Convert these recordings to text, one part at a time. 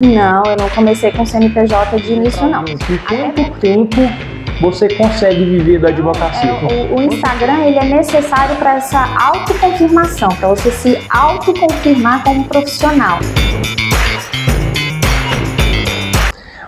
Não, eu não comecei com CNPJ de início, não. Em quanto tempo você consegue viver da advocacia? O Instagram, ele é necessário para essa autoconfirmação, para você se autoconfirmar como profissional.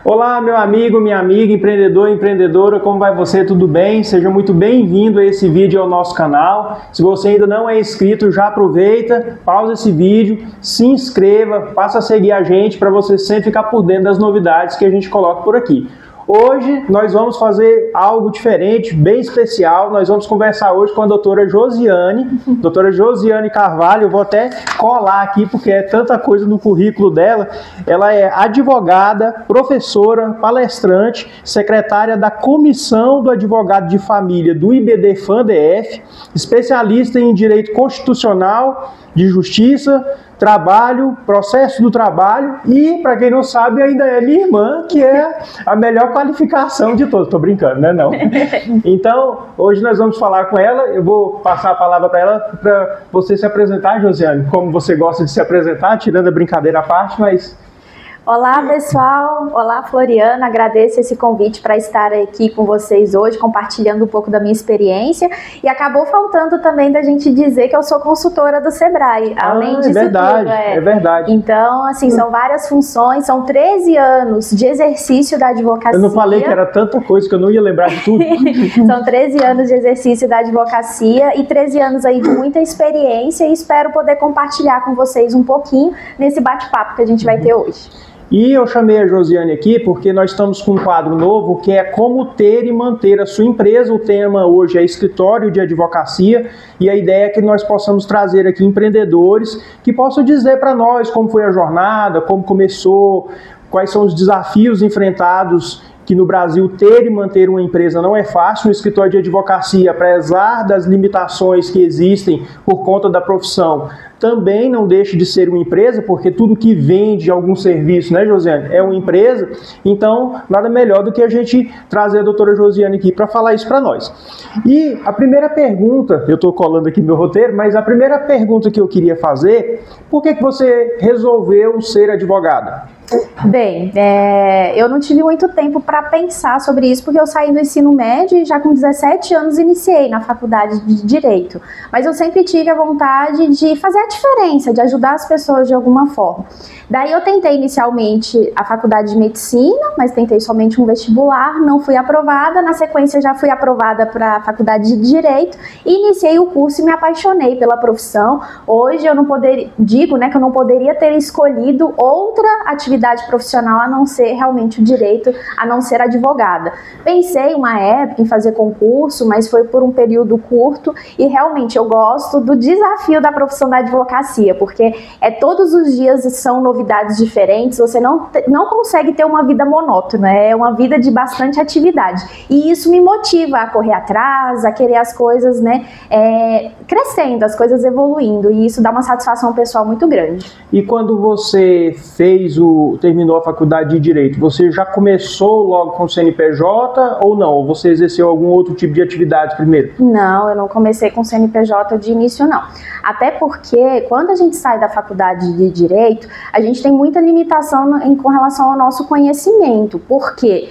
Olá, meu amigo, minha amiga, empreendedor, empreendedora, como vai você? Tudo bem? Seja muito bem-vindo a esse vídeo ao nosso canal. Se você ainda não é inscrito, já aproveita, pausa esse vídeo, se inscreva, passa a seguir a gente para você sempre ficar por dentro das novidades que a gente coloca por aqui. Hoje nós vamos fazer algo diferente, bem especial. Nós vamos conversar hoje com a doutora Josiane Carvalho. Eu vou até colar aqui porque é tanta coisa no currículo dela. Ela é advogada, professora, palestrante, secretária da Comissão do Advogado de Família do IBD-FAM-DF, especialista em Direito Constitucional, de Justiça, Trabalho, Processo do Trabalho e, para quem não sabe, ainda é minha irmã, que é a melhor qualificação de todos. Tô brincando, né? Não. Então, hoje nós vamos falar com ela. Eu vou passar a palavra para ela, para você se apresentar, Josiane, como você gosta de se apresentar, tirando a brincadeira à parte, mas... Olá, pessoal. Olá, Floriana. Agradeço esse convite para estar aqui com vocês hoje, compartilhando um pouco da minha experiência. E acabou faltando também da gente dizer que eu sou consultora do Sebrae. Além disso verdade, tudo, é verdade. Então, assim, são várias funções, são 13 anos de exercício da advocacia. Eu não falei que era tanta coisa que eu não ia lembrar de tudo. São 13 anos de exercício da advocacia e 13 anos aí de muita experiência e espero poder compartilhar com vocês um pouquinho nesse bate-papo que a gente vai ter hoje. E eu chamei a Josiane aqui porque nós estamos com um quadro novo que é como ter e manter a sua empresa. O tema hoje é escritório de advocacia e a ideia é que nós possamos trazer aqui empreendedores que possam dizer para nós como foi a jornada, como começou, quais são os desafios enfrentados, que no Brasil ter e manter uma empresa não é fácil. O escritório de advocacia, apesar das limitações que existem por conta da profissão, também não deixa de ser uma empresa, porque tudo que vende algum serviço, né, Josiane, é uma empresa. Então, nada melhor do que a gente trazer a doutora Josiane aqui para falar isso para nós. E a primeira pergunta, eu estou colando aqui meu roteiro, mas a primeira pergunta que eu queria fazer, por que você resolveu ser advogada? Bem, eu não tive muito tempo para pensar sobre isso, porque eu saí do ensino médio e já com 17 anos iniciei na faculdade de Direito. Mas eu sempre tive a vontade de fazer a diferença, de ajudar as pessoas de alguma forma. Daí eu tentei inicialmente a faculdade de Medicina, mas tentei somente um vestibular, não fui aprovada. Na sequência já fui aprovada para a faculdade de Direito, iniciei o curso e me apaixonei pela profissão. Hoje eu não poderia, digo, né, que eu não poderia ter escolhido outra atividade profissional a não ser realmente o direito, a não ser advogada. Pensei uma época em fazer concurso, mas foi por um período curto e realmente eu gosto do desafio da profissão da advocacia, porque todos os dias são novidades diferentes, você não consegue ter uma vida monótona, é uma vida de bastante atividade. E isso me motiva a correr atrás, a querer as coisas, né, crescendo, as coisas evoluindo, e isso dá uma satisfação pessoal muito grande. E quando você terminou a faculdade de Direito, você já começou logo com o CNPJ ou não? Ou você exerceu algum outro tipo de atividade primeiro? Não, eu não comecei com CNPJ de início, não. Até porque quando a gente sai da faculdade de Direito, a gente tem muita limitação com relação ao nosso conhecimento. Por quê?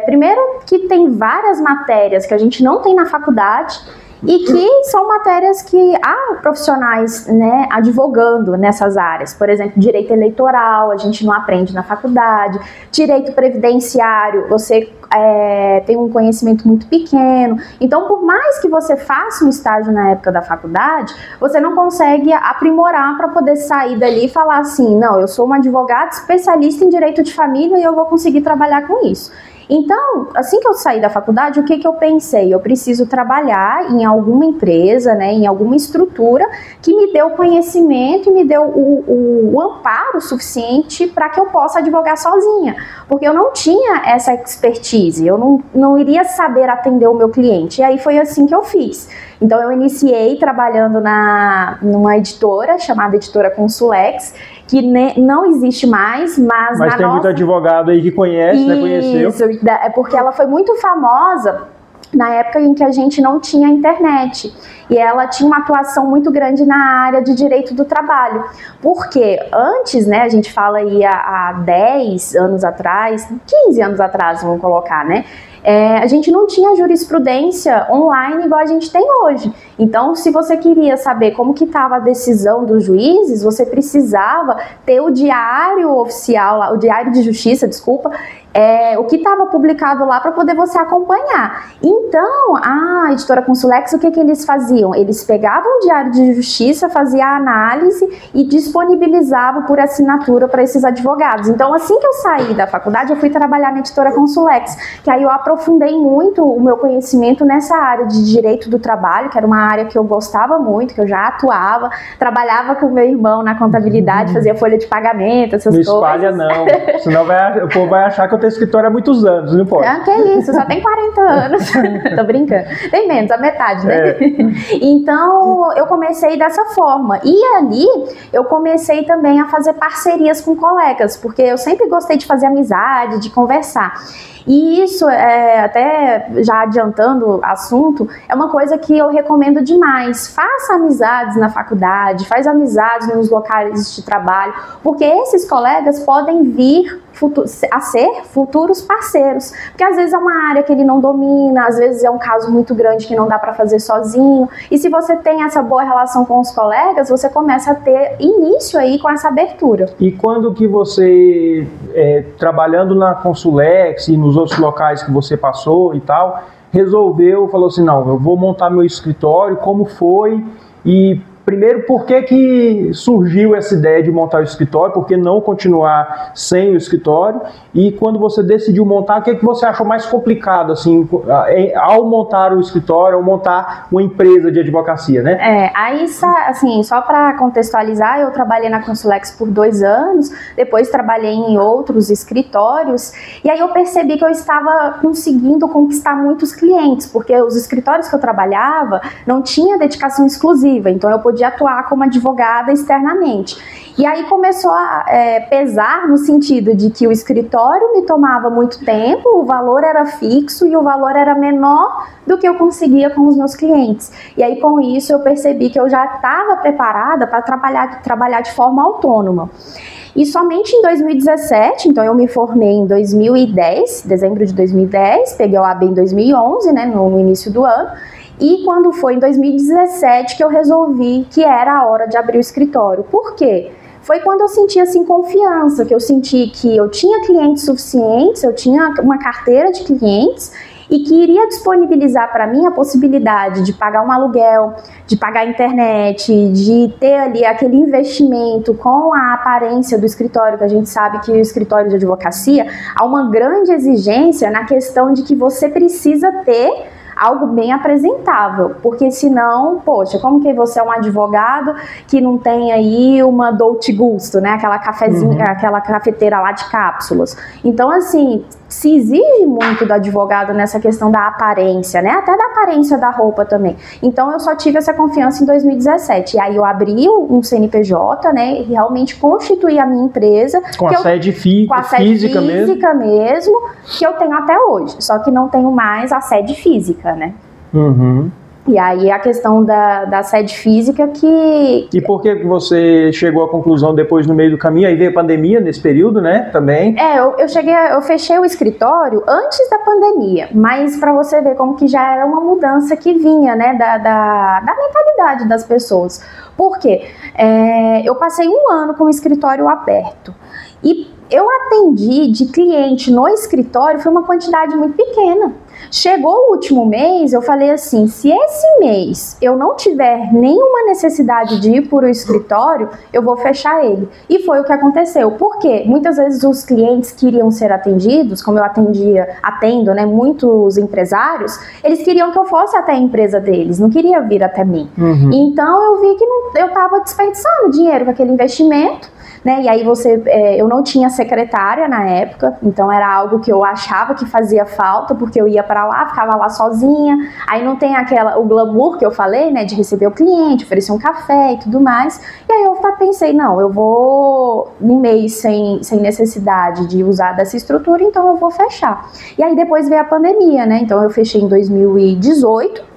Primeiro que tem várias matérias que a gente não tem na faculdade, e que são matérias que há profissionais, né, advogando nessas áreas. Por exemplo, direito eleitoral, a gente não aprende na faculdade, direito previdenciário, você tem um conhecimento muito pequeno. Então, por mais que você faça um estágio na época da faculdade, você não consegue aprimorar para poder sair dali e falar assim, não, eu sou uma advogada especialista em direito de família e eu vou conseguir trabalhar com isso. Então, assim que eu saí da faculdade, o que eu pensei? Eu preciso trabalhar em alguma empresa, né, em alguma estrutura que me dê o conhecimento e me dê o amparo suficiente para que eu possa advogar sozinha. Porque eu não tinha essa expertise, eu não iria saber atender o meu cliente. E aí foi assim que eu fiz. Então eu iniciei trabalhando numa editora chamada Editora Consulex, que não existe mais, mas tem muito advogado aí que conhece, né? Conheceu. Isso, é porque ela foi muito famosa na época em que a gente não tinha internet. E ela tinha uma atuação muito grande na área de direito do trabalho. Porque antes, né, a gente fala aí há 10 anos atrás, 15 anos atrás, vamos colocar, né? A gente não tinha jurisprudência online igual a gente tem hoje. Então, se você queria saber como que estava a decisão dos juízes, você precisava ter o diário oficial, o diário de justiça, desculpa, o que estava publicado lá para poder você acompanhar. Então, a editora Consulex, o que eles faziam? Eles pegavam o diário de justiça, faziam a análise e disponibilizavam por assinatura para esses advogados. Então, assim que eu saí da faculdade, eu fui trabalhar na editora Consulex, que aí eu aprofundei muito o meu conhecimento nessa área de direito do trabalho, que era uma área que eu gostava muito, que eu já atuava, trabalhava com o meu irmão na contabilidade, fazia folha de pagamento, essas coisas. Não espalha não, senão o povo vai achar que eu tenho escritório há muitos anos, não pode. Que isso, só tem 40 anos. Tô brincando. Tem menos, a metade, né? Então, eu comecei dessa forma. E ali, eu comecei também a fazer parcerias com colegas, porque eu sempre gostei de fazer amizade, de conversar. E isso, até já adiantando o assunto, é uma coisa que eu recomendo demais. Faça amizades na faculdade, faz amizades nos locais de trabalho, porque esses colegas podem vir a ser futuros parceiros, porque às vezes é uma área que ele não domina, às vezes é um caso muito grande que não dá para fazer sozinho, e se você tem essa boa relação com os colegas, você começa a ter início aí com essa abertura. E quando que você, trabalhando na Consulex e nos outros locais que você passou e tal, falou assim, não, eu vou montar meu escritório, como foi? E primeiro, por que surgiu essa ideia de montar o escritório? Por que não continuar sem o escritório? E quando você decidiu montar, o que você achou mais complicado, assim, ao montar o escritório, ao montar uma empresa de advocacia, né? Aí, assim, só para contextualizar, eu trabalhei na Consulex por 2 anos, depois trabalhei em outros escritórios, e aí eu percebi que eu estava conseguindo conquistar muitos clientes, porque os escritórios que eu trabalhava não tinha dedicação exclusiva, então eu podia atuar como advogada externamente. E aí começou a pesar no sentido de que o escritório me tomava muito tempo, o valor era fixo e o valor era menor do que eu conseguia com os meus clientes. E aí com isso eu percebi que eu já estava preparada para trabalhar de forma autônoma. E somente em 2017, então eu me formei em 2010, dezembro de 2010, peguei a OAB em 2011, né, no início do ano. E quando foi em 2017 que eu resolvi que era a hora de abrir o escritório. Por quê? Foi quando eu senti assim confiança, que eu senti que eu tinha clientes suficientes, eu tinha uma carteira de clientes e que iria disponibilizar para mim a possibilidade de pagar um aluguel, de pagar a internet, de ter ali aquele investimento com a aparência do escritório, que a gente sabe que o escritório de advocacia há uma grande exigência na questão de que você precisa ter algo bem apresentável, porque senão, poxa, como que você é um advogado que não tem aí uma Dolce Gusto, né, aquela cafezinha, aquela cafeteira lá de cápsulas. Então, assim, se exige muito do advogado nessa questão da aparência, né, até da aparência da roupa também. Então, eu só tive essa confiança em 2017, e aí eu abri um CNPJ, né, e realmente constituí a minha empresa. Com a sede física mesmo, que eu tenho até hoje, só que não tenho mais a sede física, né? E aí a questão da sede física que... E por que você chegou à conclusão depois no meio do caminho? Aí veio a pandemia nesse período, né? Também. Eu fechei o escritório antes da pandemia, mas para você ver como que já era uma mudança que vinha, né? Da mentalidade das pessoas. Por quê? Eu passei 1 ano com o escritório aberto e eu atendi de cliente no escritório, foi uma quantidade muito pequena. Chegou o último mês, eu falei assim, se esse mês eu não tiver nenhuma necessidade de ir para o escritório, eu vou fechar ele. E foi o que aconteceu. Por quê? Muitas vezes os clientes queriam ser atendidos, como eu atendo, né, muitos empresários, eles queriam que eu fosse até a empresa deles, não queria vir até mim. Então eu vi que eu estava desperdiçando dinheiro com aquele investimento, né? E aí eu não tinha secretária na época, então era algo que eu achava que fazia falta, porque eu ia para lá, ficava lá sozinha, aí não tem o glamour que eu falei, né, de receber o cliente, oferecer um café e tudo mais, e aí eu pensei, não, eu vou um mês sem necessidade de usar dessa estrutura, então eu vou fechar. E aí depois veio a pandemia, né, então eu fechei em 2018,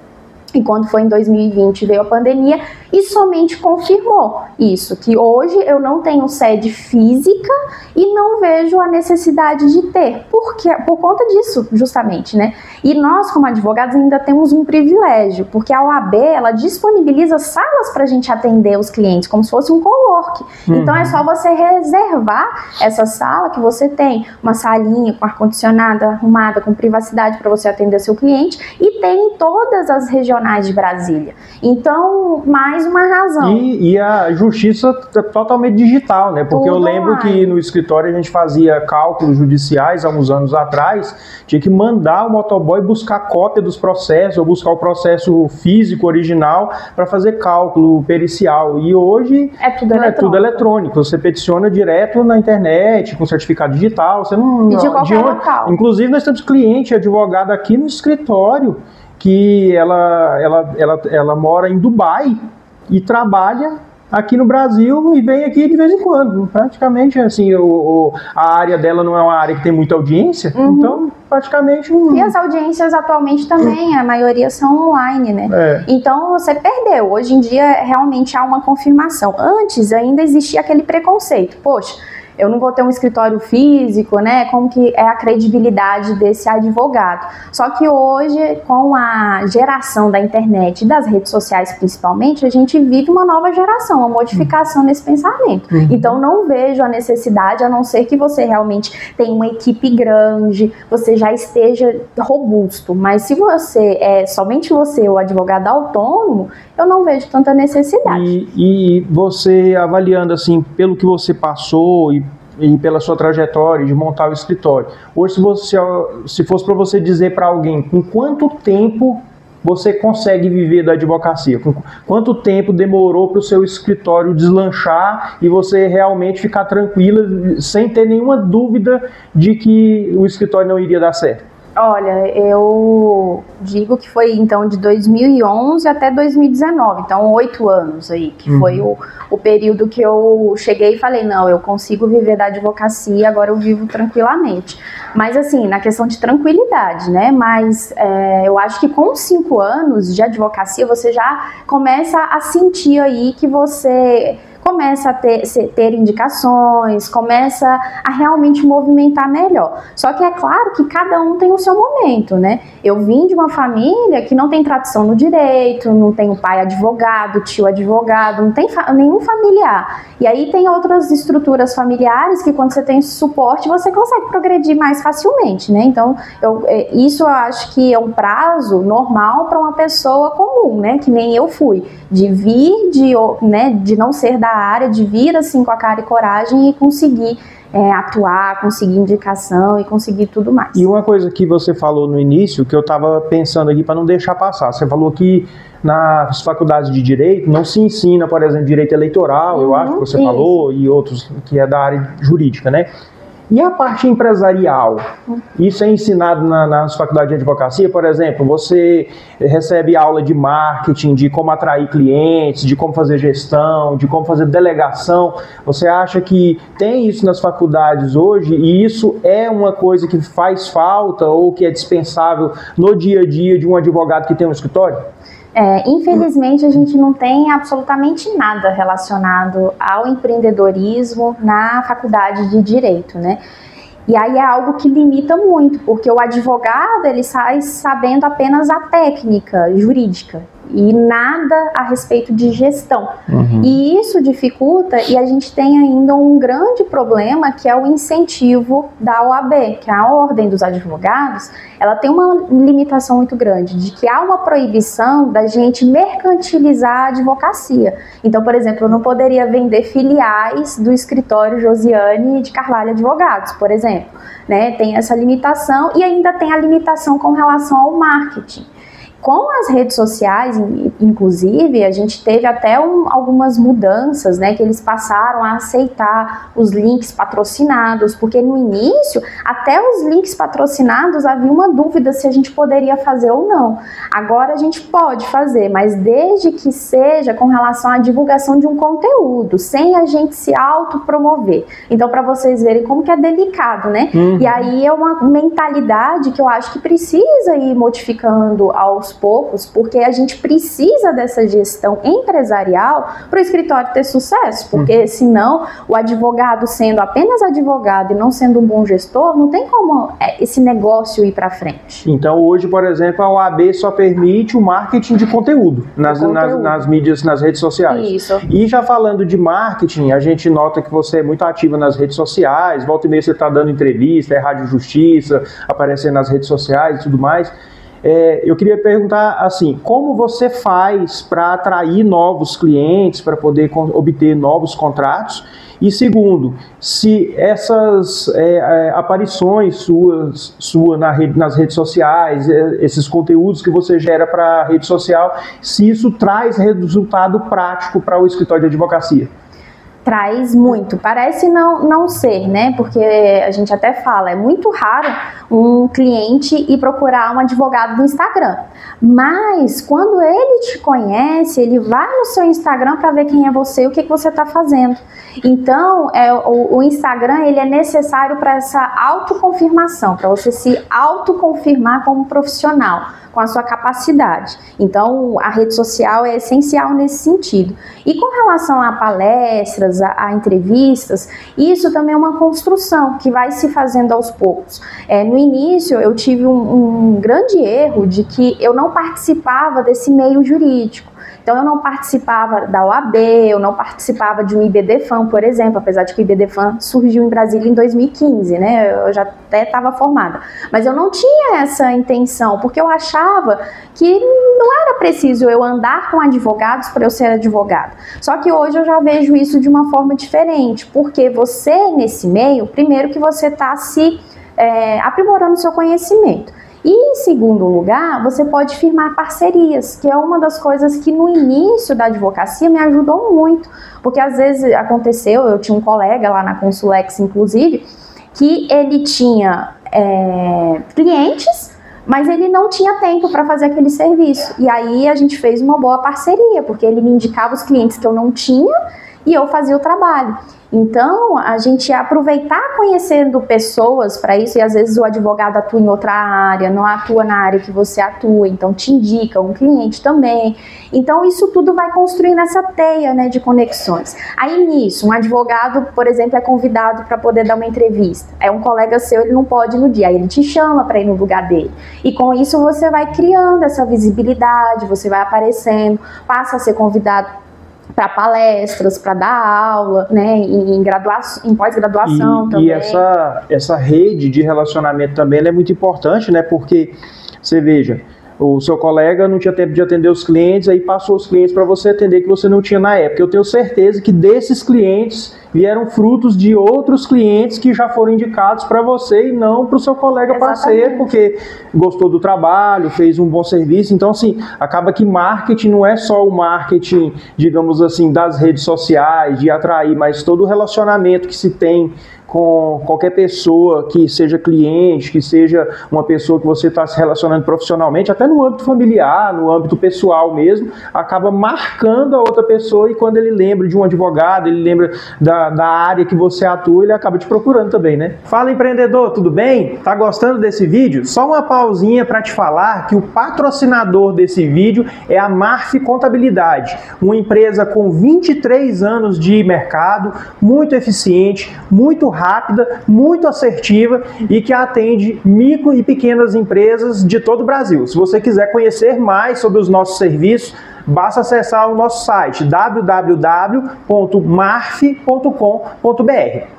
e quando foi em 2020 veio a pandemia e somente confirmou isso, que hoje eu não tenho sede física e não vejo a necessidade de ter, por conta disso, justamente, né? E nós, como advogados, ainda temos um privilégio, porque a OAB, ela disponibiliza salas para a gente atender os clientes, como se fosse um cowork. Então é só você reservar essa sala que você tem, uma salinha com ar-condicionado, arrumada, com privacidade para você atender seu cliente, e tem em todas as regionais de Brasília. Então, mais uma razão. E a justiça totalmente digital, né? Porque tudo eu lembro que no escritório a gente fazia cálculos judiciais há uns anos atrás, tinha que mandar o motoboy buscar cópia dos processos, ou buscar o processo físico original para fazer cálculo pericial. E hoje é tudo eletrônico. Você peticiona direto na internet, com certificado digital. Você não, e de qualquer local. Inclusive, nós temos cliente advogado aqui no escritório que ela mora em Dubai e trabalha aqui no Brasil e vem aqui de vez em quando. Praticamente, assim, a área dela não é uma área que tem muita audiência, então praticamente... E as audiências atualmente também, a maioria são online, né? Então você perdeu. Hoje em dia realmente há uma confirmação. Antes ainda existia aquele preconceito. Poxa, eu não vou ter um escritório físico, né? Como que é a credibilidade desse advogado? Só que hoje, com a geração da internet e das redes sociais principalmente, a gente vive uma nova geração, uma modificação nesse pensamento. Então não vejo a necessidade, a não ser que você realmente tenha uma equipe grande, você já esteja robusto. Mas se você somente você, o advogado autônomo, eu não vejo tanta necessidade. E você avaliando assim, pelo que você passou e pela sua trajetória de montar o escritório, hoje se fosse para você dizer para alguém com quanto tempo você consegue viver da advocacia, com quanto tempo demorou para o seu escritório deslanchar e você realmente ficar tranquila, sem ter nenhuma dúvida de que o escritório não iria dar certo? Olha, eu digo que foi então de 2011 até 2019, então 8 anos aí, que foi o período que eu cheguei e falei, não, eu consigo viver da advocacia, agora eu vivo tranquilamente. Mas assim, na questão de tranquilidade, né, mas eu acho que com 5 anos de advocacia você já começa a sentir aí que você começa a ter indicações, começa a realmente movimentar melhor. Só que é claro que cada um tem o seu momento, né? Eu vim de uma família que não tem tradição no direito, não tem o pai advogado, tio advogado, não tem nenhum familiar. E aí tem outras estruturas familiares que quando você tem suporte, você consegue progredir mais facilmente, né? Então, isso eu acho que é um prazo normal para uma pessoa comum, né? Que nem eu fui. De vir, de não ser da área, de vir assim com a cara e coragem e conseguir atuar, conseguir indicação e conseguir tudo mais. E uma coisa que você falou no início, que eu estava pensando aqui para não deixar passar, você falou que nas faculdades de Direito não se ensina, por exemplo, Direito Eleitoral, eu acho que você falou, e outros que é da área jurídica, né? E a parte empresarial? Isso é ensinado nas faculdades de advocacia? Por exemplo, você recebe aula de marketing, de como atrair clientes, de como fazer gestão, de como fazer delegação. Você acha que tem isso nas faculdades hoje e isso é uma coisa que faz falta ou que é dispensável no dia a dia de um advogado que tem um escritório? Infelizmente a gente não tem absolutamente nada relacionado ao empreendedorismo na faculdade de Direito, né? E aí é algo que limita muito, porque o advogado ele sai sabendo apenas a técnica jurídica e nada a respeito de gestão. E isso dificulta, e a gente tem ainda um grande problema, que é o incentivo da OAB, que é a Ordem dos Advogados. Ela tem uma limitação muito grande, de que há uma proibição da gente mercantilizar a advocacia. Então, por exemplo, eu não poderia vender filiais do escritório Josiane de Carvalho Advogados, por exemplo, né? Tem essa limitação, e ainda tem a limitação com relação ao marketing. Com as redes sociais, inclusive, a gente teve até algumas mudanças, né, que eles passaram a aceitar os links patrocinados, porque no início, até os links patrocinados, havia uma dúvida se a gente poderia fazer ou não. Agora a gente pode fazer, mas desde que seja com relação à divulgação de um conteúdo, sem a gente se autopromover. Então, para vocês verem como que é delicado, né? E aí é uma mentalidade que eu acho que precisa ir modificando aos poucos, porque a gente precisa dessa gestão empresarial para o escritório ter sucesso, porque senão o advogado sendo apenas advogado e não sendo um bom gestor, não tem como esse negócio ir para frente. Então hoje, por exemplo, a OAB só permite o marketing de conteúdo nas mídias, nas redes sociais. Isso. E já falando de marketing, a gente nota que você é muito ativa nas redes sociais, volta e meia você está dando entrevista, Rádio Justiça, aparecendo nas redes sociais e tudo mais. Eu queria perguntar assim, como você faz para atrair novos clientes, para poder obter novos contratos? E segundo, se essas aparições suas nas redes sociais, esses conteúdos que você gera para a rede social, se isso traz resultado prático para o escritório de advocacia? Traz muito, parece não ser, né? Porque a gente até fala, é muito raro um cliente ir procurar um advogado no Instagram, mas quando ele te conhece, ele vai no seu Instagram para ver quem é você e o que você está fazendo. Então, o Instagram ele é necessário para essa autoconfirmação, para você se autoconfirmar como profissional, com a sua capacidade. Então, a rede social é essencial nesse sentido. E com relação a palestras, a entrevistas, isso também é uma construção que vai se fazendo aos poucos. No início, eu tive um grande erro de que eu não participava desse meio jurídico. Então, eu não participava da OAB, eu não participava de um IBDFAM, por exemplo, apesar de que o IBDFAM surgiu em Brasília em 2015, né? Eu já até estava formada. Mas eu não tinha essa intenção, porque eu achava que não era preciso eu andar com advogados para eu ser advogada. Só que hoje eu já vejo isso de uma forma diferente, porque você, nesse meio, primeiro que você está se aprimorando o seu conhecimento. E em segundo lugar, você pode firmar parcerias, que é uma das coisas que no início da advocacia me ajudou muito, porque às vezes aconteceu, eu tinha um colega lá na Consulex, inclusive, que ele tinha clientes, mas ele não tinha tempo para fazer aquele serviço. E aí a gente fez uma boa parceria, porque ele me indicava os clientes que eu não tinha e eu fazia o trabalho. Então, a gente ia aproveitar conhecendo pessoas para isso, e às vezes o advogado atua em outra área, não atua na área que você atua, então te indica um cliente também. Então, isso tudo vai construindo essa teia, né, de conexões. Aí nisso, um advogado, por exemplo, é convidado para poder dar uma entrevista. É um colega seu, ele não pode ir no dia, aí ele te chama para ir no lugar dele. E com isso você vai criando essa visibilidade, você vai aparecendo, passa a ser convidado para palestras, para dar aula, né, em pós-graduação também. E essa rede de relacionamento também ela é muito importante, né, porque você veja, o seu colega não tinha tempo de atender os clientes, aí passou os clientes para você atender que você não tinha na época. Eu tenho certeza que desses clientes vieram frutos de outros clientes que já foram indicados para você e não para o seu colega parceiro, porque gostou do trabalho, fez um bom serviço. Então, assim, acaba que marketing não é só o marketing, digamos assim, das redes sociais, de atrair, mas todo o relacionamento que se tem com qualquer pessoa que seja cliente, que seja uma pessoa que você está se relacionando profissionalmente, até no âmbito familiar, no âmbito pessoal mesmo, acaba marcando a outra pessoa, e quando ele lembra de um advogado, ele lembra da área que você atua, ele acaba te procurando também, né? Fala, empreendedor, tudo bem? Tá gostando desse vídeo? Só uma pausinha para te falar que o patrocinador desse vídeo é a Marf Contabilidade, uma empresa com 23 anos de mercado, muito eficiente, muito rápida, muito assertiva e que atende micro e pequenas empresas de todo o Brasil. Se você quiser conhecer mais sobre os nossos serviços, basta acessar o nosso site www.marf.com.br.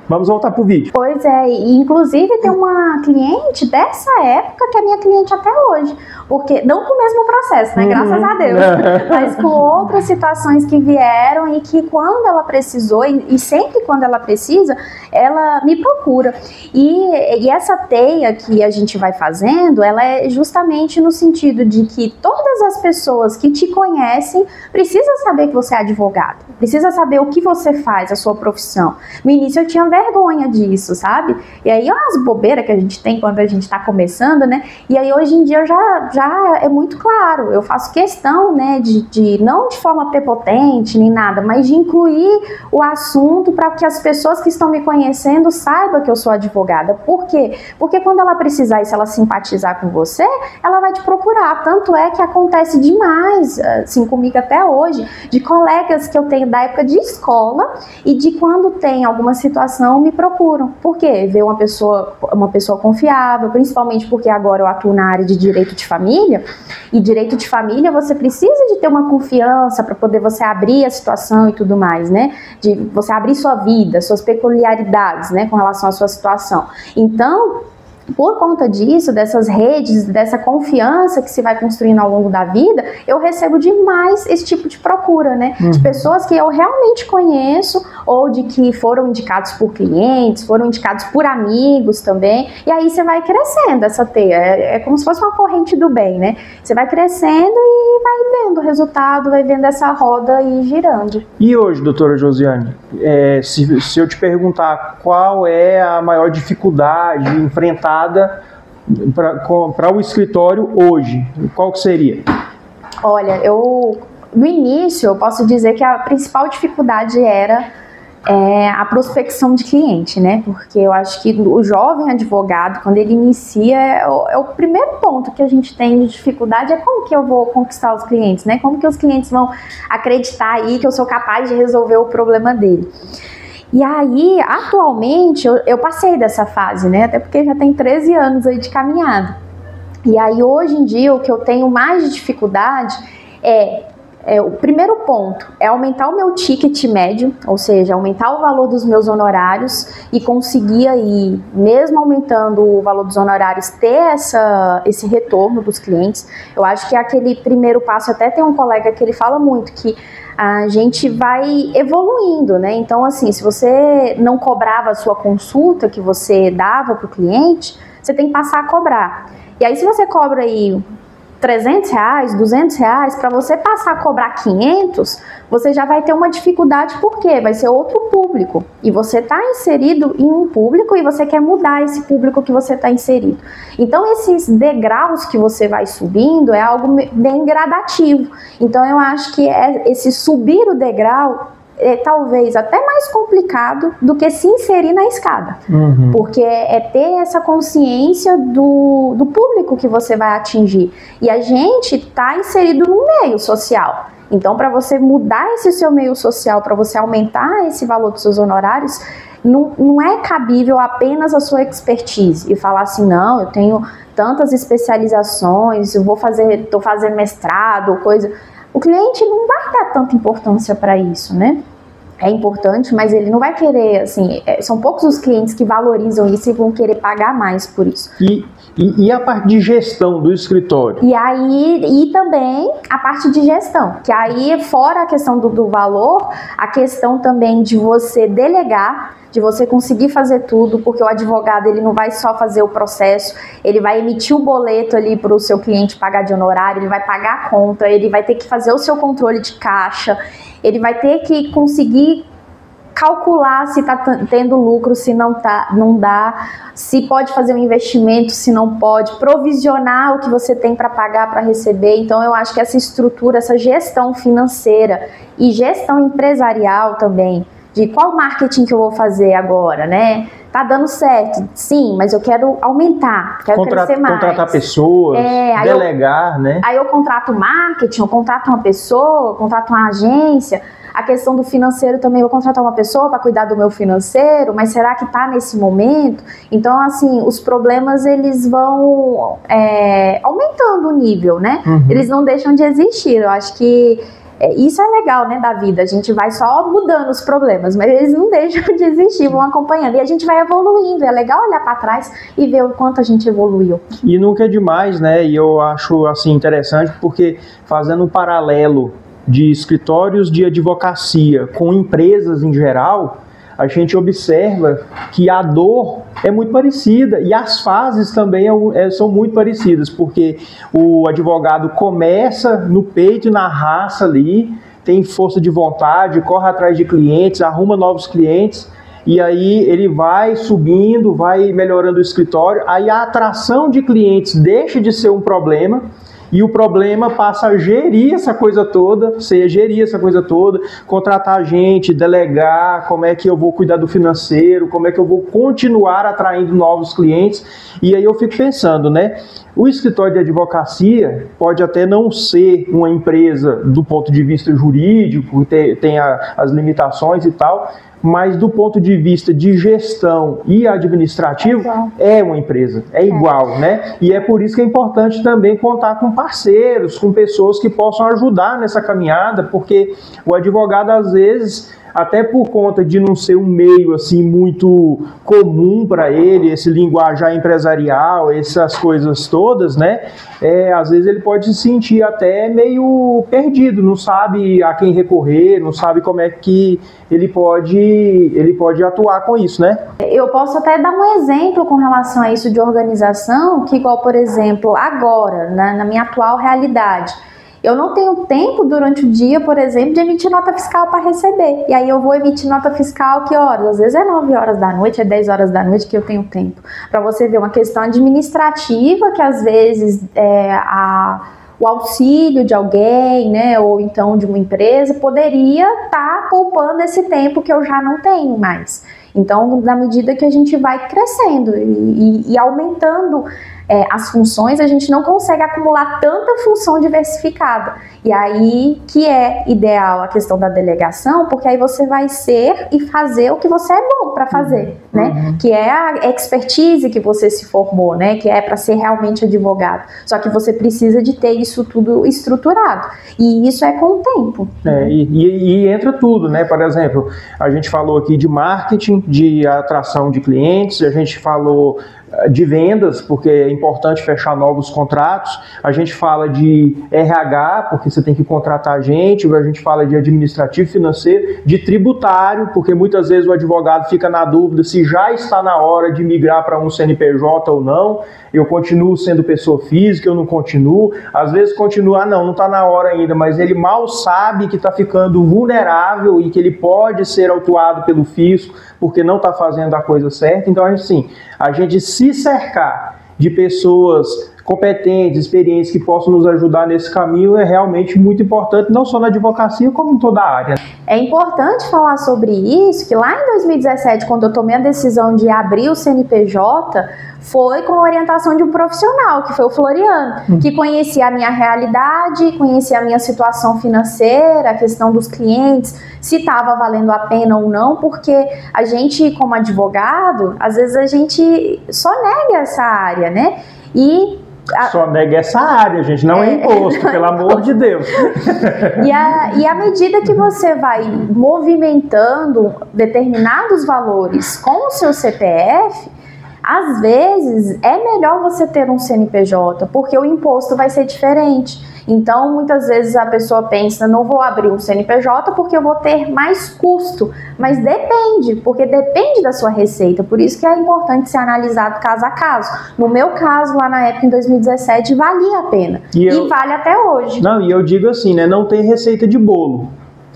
Vamos voltar para o vídeo. Pois é, e inclusive tem uma cliente dessa época que é minha cliente até hoje, porque não com o mesmo processo, né, graças a Deus, mas com outras situações que vieram e que quando ela precisou, e sempre quando ela precisa, ela me procura. E essa teia que a gente vai fazendo, ela é justamente no sentido de que todas as pessoas que te conhecem precisam saber que você é advogado, precisa saber o que você faz, a sua profissão. No início eu tinha vergonha disso, sabe? E aí umas bobeiras que a gente tem quando a gente tá começando, né? E aí hoje em dia já é muito claro, eu faço questão, né, de não de forma prepotente nem nada, mas de incluir o assunto para que as pessoas que estão me conhecendo saibam que eu sou advogada. Por quê? Porque quando ela precisar e se ela simpatizar com você, ela vai te procurar. Tanto é que acontece demais, assim, comigo até hoje, de colegas que eu tenho da época de escola e de quando tem alguma situação me procuram. Por quê? Ver uma pessoa confiável, principalmente porque agora eu atuo na área de direito de família, e direito de família você precisa de ter uma confiança para poder você abrir a situação e tudo mais, né? De você abrir sua vida, suas peculiaridades, né, com relação à sua situação. Então, por conta disso, dessas redes, dessa confiança que se vai construindo ao longo da vida, eu recebo demais esse tipo de procura, né? De pessoas que eu realmente conheço ou de que foram indicados por clientes, foram indicados por amigos também. E aí você vai crescendo essa teia. É como se fosse uma corrente do bem, né? Você vai crescendo e vai vendo o resultado, vai vendo essa roda e girando. E hoje, doutora Josiane, se eu te perguntar qual é a maior dificuldade enfrentada para o escritório hoje, qual que seria? Olha, no início eu posso dizer que a principal dificuldade era a prospecção de cliente, né? Porque eu acho que o jovem advogado, quando ele inicia, é o primeiro ponto que a gente tem de dificuldade é como que eu vou conquistar os clientes, né? Como que os clientes vão acreditar aí que eu sou capaz de resolver o problema dele. E aí, atualmente, eu passei dessa fase, né? Até porque já tem 13 anos aí de caminhada. E aí, hoje em dia, o que eu tenho mais de dificuldade o primeiro ponto é aumentar o meu ticket médio, ou seja, aumentar o valor dos meus honorários e conseguir aí, mesmo aumentando o valor dos honorários, ter esse retorno dos clientes. Eu acho que aquele primeiro passo, até tem um colega que ele fala muito que a gente vai evoluindo, né? Então, assim, se você não cobrava a sua consulta que você dava para o cliente, você tem que passar a cobrar. E aí, se você cobra aí R$300, R$200, para você passar a cobrar 500, você já vai ter uma dificuldade, porque vai ser outro público. E você está inserido em um público e você quer mudar esse público que você está inserido. Então, esses degraus que você vai subindo é algo bem gradativo. Então, eu acho que esse subir o degrau é talvez até mais complicado do que se inserir na escada, porque é ter essa consciência do público que você vai atingir, e a gente está inserido no meio social. Então, para você mudar esse seu meio social, para você aumentar esse valor dos seus honorários, não é cabível apenas a sua expertise e falar assim, não, eu tenho tantas especializações, estou fazendo mestrado, coisa. O cliente não vai dar tanta importância para isso, né? É importante, mas ele não vai querer, assim, são poucos os clientes que valorizam isso e vão querer pagar mais por isso. E a parte de gestão do escritório? E também a parte de gestão, que aí, fora a questão do valor, a questão também de você delegar, de você conseguir fazer tudo, porque o advogado, ele não vai só fazer o processo, ele vai emitir o boleto ali para o seu cliente pagar de honorário, ele vai pagar a conta, ele vai ter que fazer o seu controle de caixa, ele vai ter que conseguir calcular se está tendo lucro, se não dá, se pode fazer um investimento, se não pode, provisionar o que você tem para pagar, para receber. Então, eu acho que essa estrutura, essa gestão financeira e gestão empresarial também, de qual marketing que eu vou fazer agora, né? Tá dando certo, sim, mas eu quero aumentar, quero crescer mais. Contratar pessoas, delegar, né? Aí eu contrato marketing, eu contrato uma pessoa, eu contrato uma agência. A questão do financeiro também, eu vou contratar uma pessoa para cuidar do meu financeiro, mas será que está nesse momento? Então, assim, os problemas, eles vão aumentando o nível, né? Eles não deixam de existir. Eu acho que isso é legal, né, da vida. A gente vai só mudando os problemas, mas eles não deixam de existir, vão acompanhando. E a gente vai evoluindo. É legal olhar para trás e ver o quanto a gente evoluiu. E nunca é demais, né? E eu acho, assim, interessante, porque fazendo um paralelo de escritórios de advocacia com empresas em geral, a gente observa que a dor é muito parecida e as fases também são muito parecidas, porque o advogado começa no peito e na raça ali, tem força de vontade, corre atrás de clientes, arruma novos clientes, e aí ele vai subindo, vai melhorando o escritório, aí a atração de clientes deixa de ser um problema, e o problema passa a gerir essa coisa toda, contratar gente, delegar, como é que eu vou cuidar do financeiro, como é que eu vou continuar atraindo novos clientes. E aí eu fico pensando, né? O escritório de advocacia pode até não ser uma empresa do ponto de vista jurídico, tem as limitações e tal, mas do ponto de vista de gestão e administrativo, é uma empresa, é igual, né? E é por isso que é importante também contar com parceiros, com pessoas que possam ajudar nessa caminhada, porque o advogado, às vezes, até por conta de não ser um meio assim muito comum para ele, esse linguajar empresarial, essas coisas todas, né? Às vezes ele pode se sentir até meio perdido, não sabe a quem recorrer, não sabe como é que ele pode atuar com isso, né? Eu posso até dar um exemplo com relação a isso de organização, que igual, por exemplo, agora, na minha atual realidade, eu não tenho tempo durante o dia, por exemplo, de emitir nota fiscal para receber. E aí eu vou emitir nota fiscal que horas? Às vezes é 9 horas da noite, é 10 horas da noite que eu tenho tempo. Para você ver uma questão administrativa que às vezes o auxílio de alguém, né, ou então de uma empresa, poderia estar poupando esse tempo que eu já não tenho mais. Então, na medida que a gente vai crescendo e aumentando as funções, a gente não consegue acumular tanta função diversificada. E aí que é ideal a questão da delegação, porque aí você vai ser e fazer o que você é bom para fazer, né? Que é a expertise que você se formou, né? Que é para ser realmente advogado. Só que você precisa de ter isso tudo estruturado. E isso é com o tempo. E entra tudo, né? Por exemplo, a gente falou aqui de marketing, de atração de clientes, a gente falou de vendas, porque é importante fechar novos contratos, a gente fala de RH, porque você tem que contratar gente, a gente fala de administrativo financeiro, de tributário, porque muitas vezes o advogado fica na dúvida se já está na hora de migrar para um CNPJ ou não, eu continuo sendo pessoa física, eu não continuo, às vezes continua, não está na hora ainda, mas ele mal sabe que está ficando vulnerável e que ele pode ser autuado pelo fisco, porque não está fazendo a coisa certa. Então, a gente se cercar de pessoas competentes, experientes, que possam nos ajudar nesse caminho é realmente muito importante, não só na advocacia, como em toda a área. É importante falar sobre isso, que lá em 2017, quando eu tomei a decisão de abrir o CNPJ, foi com a orientação de um profissional, que foi o Floriano, que conhecia a minha realidade, conhecia a minha situação financeira, a questão dos clientes, se estava valendo a pena ou não, porque a gente, como advogado, às vezes a gente só nega essa área, né? Só nega essa área, gente, não é imposto, pelo amor de Deus. E à medida que você vai movimentando determinados valores com o seu CPF, às vezes é melhor você ter um CNPJ, porque o imposto vai ser diferente. Então, muitas vezes a pessoa pensa, não vou abrir um CNPJ porque eu vou ter mais custo. Mas depende, porque depende da sua receita. Por isso que é importante ser analisado caso a caso. No meu caso, lá na época, em 2017, valia a pena. E vale até hoje. E eu digo assim, né? Não tem receita de bolo.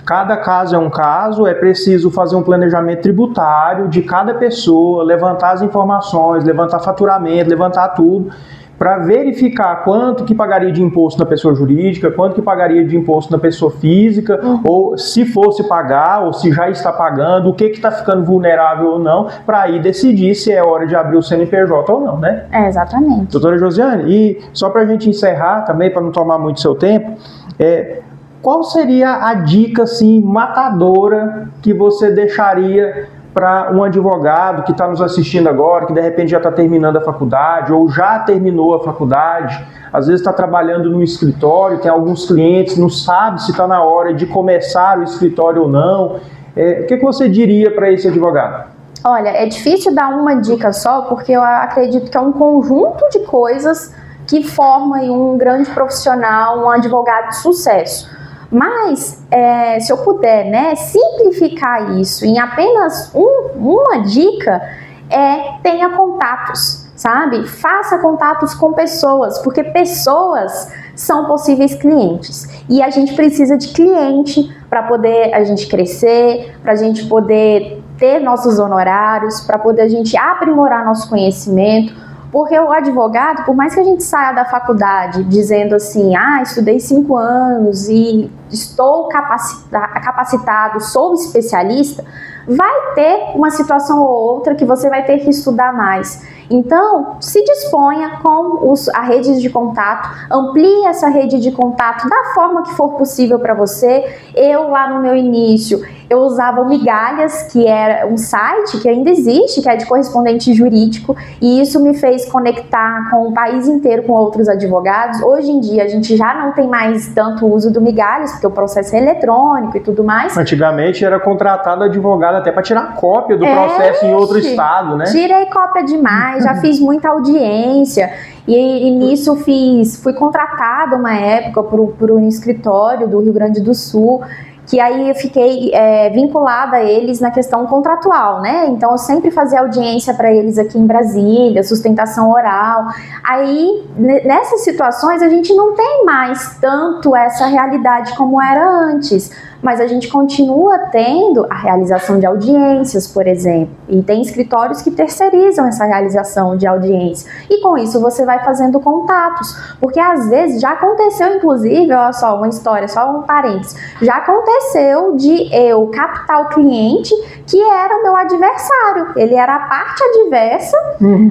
Cada caso é um caso, é preciso fazer um planejamento tributário de cada pessoa, levantar as informações, levantar faturamento, levantar tudo, para verificar quanto que pagaria de imposto na pessoa jurídica, quanto que pagaria de imposto na pessoa física, ou se fosse pagar, ou se já está pagando, o que está ficando vulnerável ou não, para aí decidir se é hora de abrir o CNPJ ou não, né? Exatamente. Doutora Josiane, e só para a gente encerrar também, para não tomar muito seu tempo, qual seria a dica, assim, matadora que você deixaria para um advogado que está nos assistindo agora, que de repente já está terminando a faculdade ou já terminou a faculdade, às vezes está trabalhando no escritório, tem alguns clientes, não sabe se está na hora de começar o escritório ou não. O que você diria para esse advogado? Olha, é difícil dar uma dica só, porque eu acredito que é um conjunto de coisas que formam um grande profissional, um advogado de sucesso. Mas, se eu puder, né, simplificar isso em apenas uma dica, tenha contatos, sabe? Faça contatos com pessoas, porque pessoas são possíveis clientes. E a gente precisa de cliente para poder a gente crescer, para a gente poder ter nossos honorários, para poder a gente aprimorar nosso conhecimento. Porque o advogado, por mais que a gente saia da faculdade dizendo assim, estudei 5 anos e estou capacitado, sou especialista, vai ter uma situação ou outra que você vai ter que estudar mais. Então, se disponha com a rede de contato, amplie essa rede de contato da forma que for possível para você. Eu, lá no meu início, eu usava o Migalhas, que era um site que ainda existe, que é de correspondente jurídico, e isso me fez conectar com o país inteiro, com outros advogados. Hoje em dia, a gente já não tem mais tanto uso do Migalhas, porque o processo é eletrônico e tudo mais. Antigamente era contratado advogado até para tirar cópia do processo em outro estado, né? Tirei cópia demais, já fiz muita audiência. E nisso fui contratada uma época por um escritório do Rio Grande do Sul, que aí eu fiquei vinculada a eles na questão contratual, né? Então eu sempre fazia audiência para eles aqui em Brasília, sustentação oral. Aí, nessas situações, a gente não tem mais tanto essa realidade como era antes, mas a gente continua tendo a realização de audiências, por exemplo, e tem escritórios que terceirizam essa realização de audiência, e com isso você vai fazendo contatos, porque às vezes já aconteceu, inclusive, olha só, uma história, só um parênteses, já aconteceu de eu captar o cliente que era o meu adversário, ele era a parte adversa,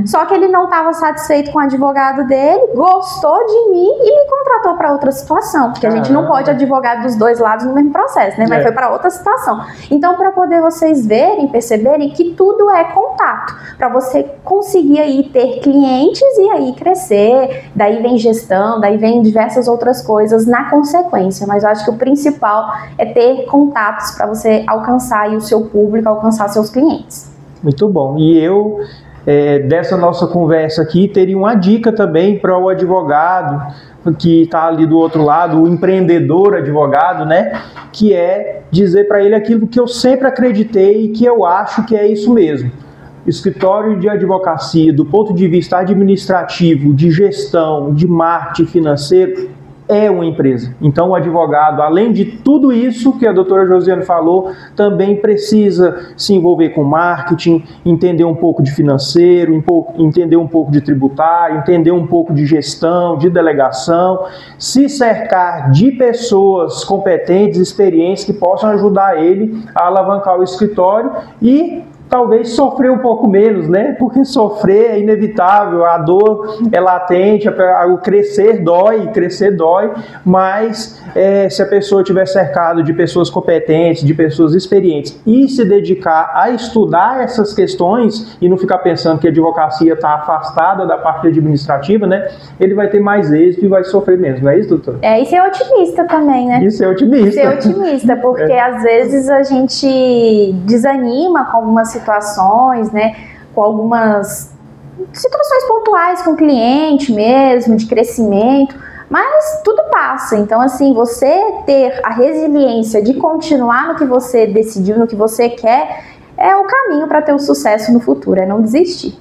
só que ele não estava satisfeito com o advogado dele, gostou de mim e me contratou para outra situação, porque a gente não pode advogar dos dois lados no mesmo processo, né? Mas foi para outra situação. Então, para poder vocês verem, perceberem que tudo é contato, para você conseguir aí ter clientes e aí crescer, daí vem gestão, daí vem diversas outras coisas na consequência, mas eu acho que o principal é ter contatos para você alcançar aí o seu público, alcançar seus clientes. Muito bom. E eu, dessa nossa conversa aqui, teria uma dica também para o advogado que está ali do outro lado, o empreendedor advogado, né? Que é dizer para ele aquilo que eu sempre acreditei e que eu acho que é isso mesmo. Escritório de advocacia, do ponto de vista administrativo, de gestão, de marketing financeiro, é uma empresa. Então o advogado, além de tudo isso que a doutora Josiane falou, também precisa se envolver com marketing, entender um pouco de financeiro, entender um pouco de tributário, entender um pouco de gestão, de delegação, se cercar de pessoas competentes, experientes, que possam ajudar ele a alavancar o escritório e talvez sofrer um pouco menos, né? Porque sofrer é inevitável, a dor é latente, o crescer dói, mas se a pessoa estiver cercada de pessoas competentes, de pessoas experientes e se dedicar a estudar essas questões e não ficar pensando que a advocacia está afastada da parte administrativa, né? Ele vai ter mais êxito e vai sofrer menos, não é isso, doutor? E ser otimista também, né? E ser otimista. Ser otimista, porque às vezes a gente desanima com algumas situações, né, com algumas situações pontuais com o cliente mesmo, de crescimento, mas tudo passa. Então, assim, você ter a resiliência de continuar no que você decidiu, no que você quer, é o caminho para ter o sucesso no futuro, é não desistir.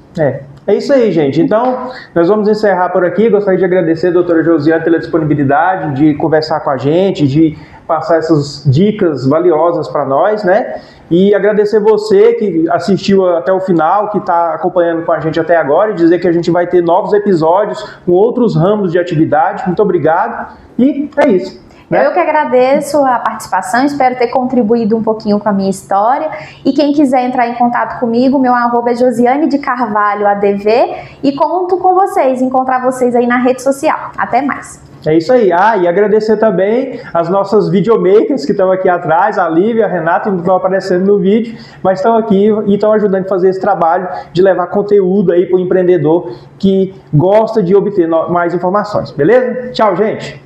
É isso aí, gente. Então, nós vamos encerrar por aqui. Gostaria de agradecer a doutora Josiane pela disponibilidade de conversar com a gente, de passar essas dicas valiosas para nós, né? E agradecer você que assistiu até o final, que está acompanhando com a gente até agora, e dizer que a gente vai ter novos episódios com outros ramos de atividade. Muito obrigado e é isso. Eu que agradeço a participação, espero ter contribuído um pouquinho com a minha história. E quem quiser entrar em contato comigo, meu arroba é Josiane de Carvalho ADV, e conto com vocês, encontrar vocês aí na rede social. Até mais! É isso aí. E agradecer também as nossas videomakers que estão aqui atrás, a Lívia, a Renata, não estão aparecendo no vídeo, mas estão aqui e estão ajudando a fazer esse trabalho de levar conteúdo aí para o empreendedor que gosta de obter mais informações. Beleza? Tchau, gente!